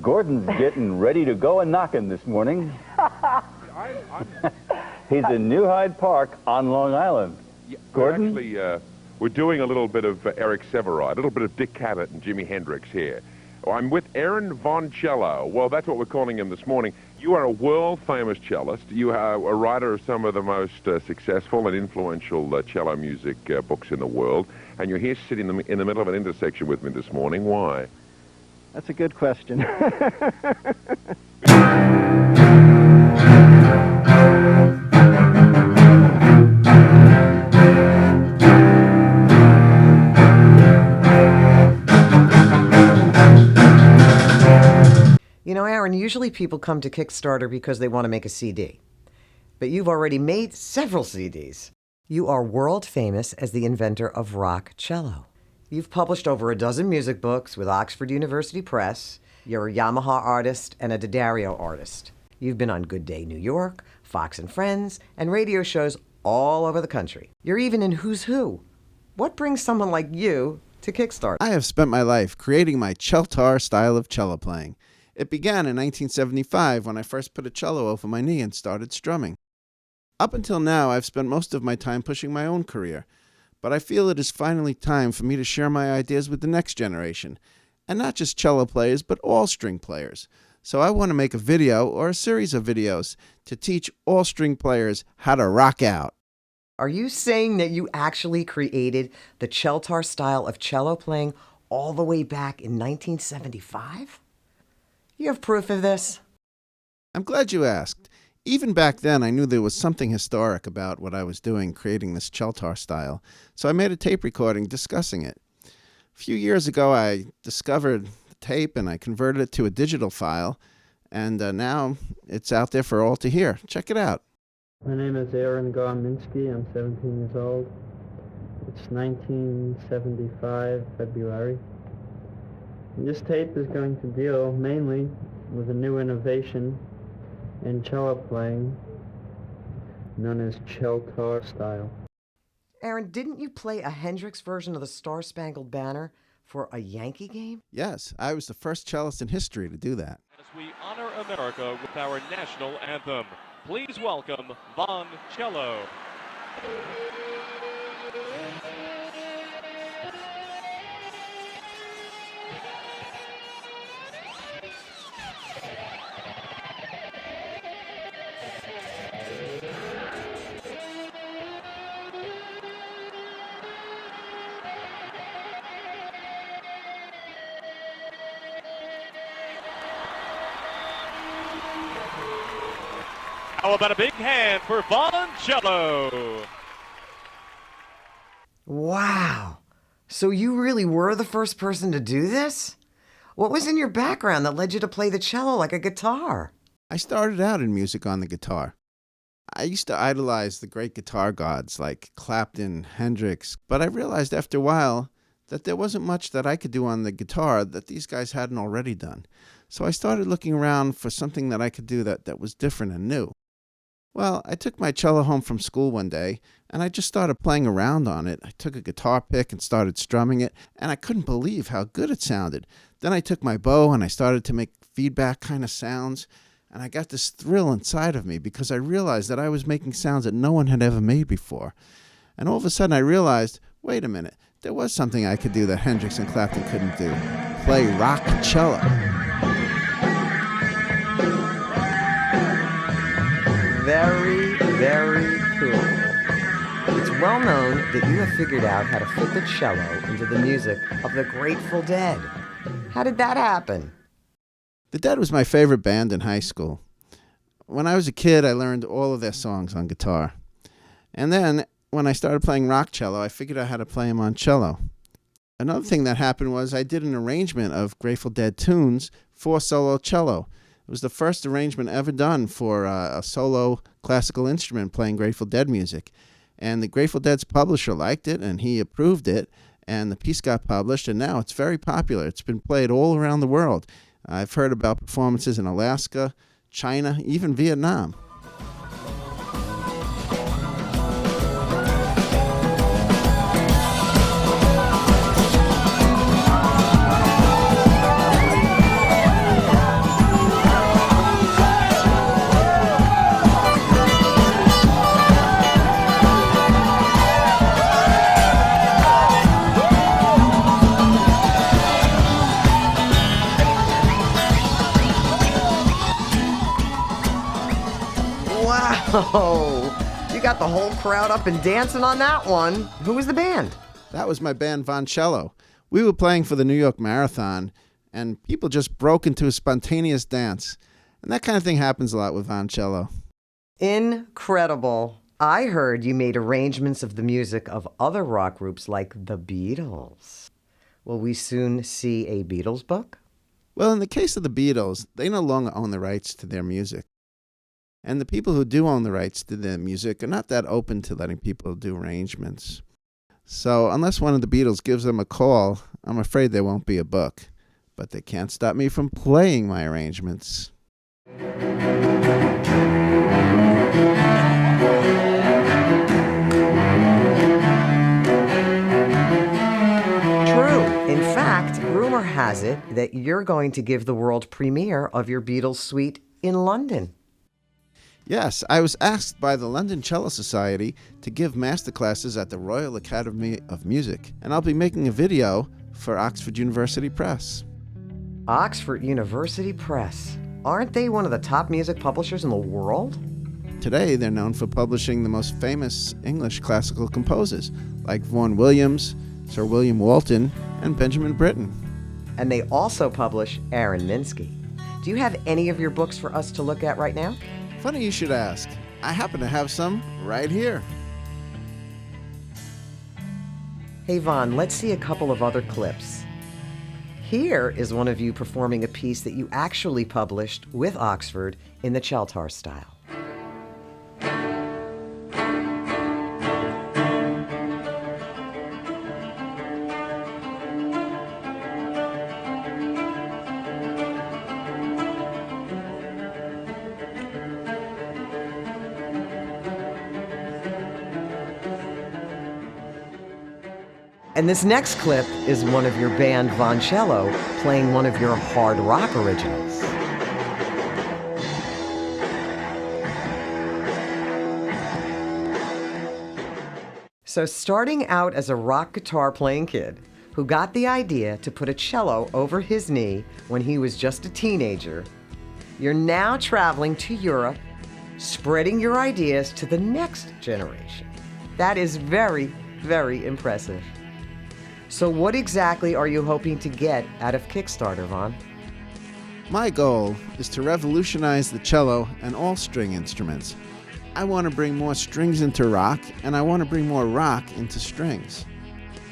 Gordon's getting ready to go a-knocking this morning. He's in New Hyde Park on Long Island. Yeah, Gordon? We're doing a little bit of Eric Severide, a little bit of Dick Cavett and Jimi Hendrix here. I'm with Aaron Von Cello. Well, that's what we're calling him this morning. You are a world-famous cellist. You are a writer of some of the most successful and influential cello music books in the world. And you're here sitting in the middle of an intersection with me this morning. Why? That's a good question. You know, Aaron, usually people come to Kickstarter because they want to make a CD. But you've already made several CDs. You are world famous as the inventor of rock cello. You've published over a dozen music books with Oxford University Press. You're a Yamaha artist and a D'Addario artist. You've been on Good Day New York, Fox and Friends, and radio shows all over the country. You're even in Who's Who. What brings someone like you to Kickstarter? I have spent my life creating my Cheltar style of cello playing. It began in 1975 when I first put a cello over my knee and started strumming. Up until now, I've spent most of my time pushing my own career, but I feel it is finally time for me to share my ideas with the next generation, and not just cello players, but all string players. So I want to make a video or a series of videos to teach all string players how to rock out. Are you saying that you actually created the Cheltar style of cello playing all the way back in 1975? You have proof of this? I'm glad you asked. Even back then, I knew there was something historic about what I was doing, creating this Cheltar style, so I made a tape recording discussing it. A few years ago, I discovered the tape and I converted it to a digital file, and now it's out there for all to hear. Check it out. My name is Aaron Minsky. I'm 17 years old. It's 1975, February. And this tape is going to deal mainly with a new innovation in cello playing known as Cheltar style. Aaron, didn't you play a Hendrix version of the Star-Spangled Banner for a Yankee game? Yes, I was the first cellist in history to do that. As we honor America with our national anthem, please welcome Von Cello. How about a big hand for Von Cello? Wow. So you really were the first person to do this? What was in your background that led you to play the cello like a guitar? I started out in music on the guitar. I used to idolize the great guitar gods like Clapton, Hendrix, but I realized after a while that there wasn't much that I could do on the guitar that these guys hadn't already done. So I started looking around for something that I could do that was different and new. Well, I took my cello home from school one day, and I just started playing around on it. I took a guitar pick and started strumming it, and I couldn't believe how good it sounded. Then I took my bow and I started to make feedback kind of sounds, and I got this thrill inside of me because I realized that I was making sounds that no one had ever made before. And all of a sudden I realized, wait a minute, there was something I could do that Hendrix and Clapton couldn't do. Play rock cello. Very, very cool. It's well known that you have figured out how to fit the cello into the music of the Grateful Dead. How did that happen? The Dead was my favorite band in high school. When I was a kid, I learned all of their songs on guitar. And then, when I started playing rock cello, I figured out how to play them on cello. Another thing that happened was I did an arrangement of Grateful Dead tunes for solo cello. It was the first arrangement ever done for a solo classical instrument playing Grateful Dead music. And the Grateful Dead's publisher liked it, and he approved it, and the piece got published, and now it's very popular. It's been played all around the world. I've heard about performances in Alaska, China, even Vietnam. Oh, you got the whole crowd up and dancing on that one. Who was the band? That was my band, Cello. We were playing for the New York Marathon, and people just broke into a spontaneous dance. And that kind of thing happens a lot with Cello. Incredible. I heard you made arrangements of the music of other rock groups like the Beatles. Will we soon see a Beatles book? Well, in the case of the Beatles, they no longer own the rights to their music. And the people who do own the rights to their music are not that open to letting people do arrangements. So unless one of the Beatles gives them a call, I'm afraid there won't be a book. But they can't stop me from playing my arrangements. True. In fact, rumor has it that you're going to give the world premiere of your Beatles suite in London. Yes, I was asked by the London Cello Society to give masterclasses at the Royal Academy of Music, and I'll be making a video for Oxford University Press. Oxford University Press. Aren't they one of the top music publishers in the world? Today, they're known for publishing the most famous English classical composers, like Vaughan Williams, Sir William Walton, and Benjamin Britten. And they also publish Aaron Minsky. Do you have any of your books for us to look at right now? Funny you should ask. I happen to have some right here. Hey, Vaughn, let's see a couple of other clips. Here is one of you performing a piece that you actually published with Oxford in the Cheltar style. And this next clip is one of your band Cello playing one of your hard rock originals. So starting out as a rock guitar playing kid who got the idea to put a cello over his knee when he was just a teenager, you're now traveling to Europe, spreading your ideas to the next generation. That is very, very impressive. So what exactly are you hoping to get out of Kickstarter, Vaughn? My goal is to revolutionize the cello and all string instruments. I want to bring more strings into rock, and I want to bring more rock into strings.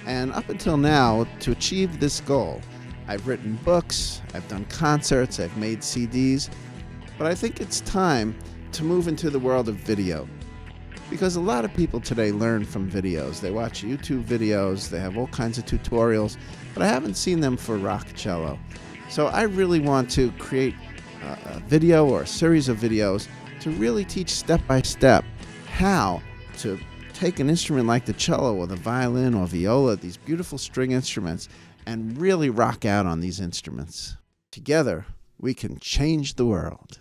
And up until now, to achieve this goal, I've written books, I've done concerts, I've made CDs, but I think it's time to move into the world of video. Because a lot of people today learn from videos. They watch YouTube videos, they have all kinds of tutorials, but I haven't seen them for rock cello. So I really want to create a video or a series of videos to really teach step by step how to take an instrument like the cello or the violin or viola, these beautiful string instruments, and really rock out on these instruments. Together, we can change the world.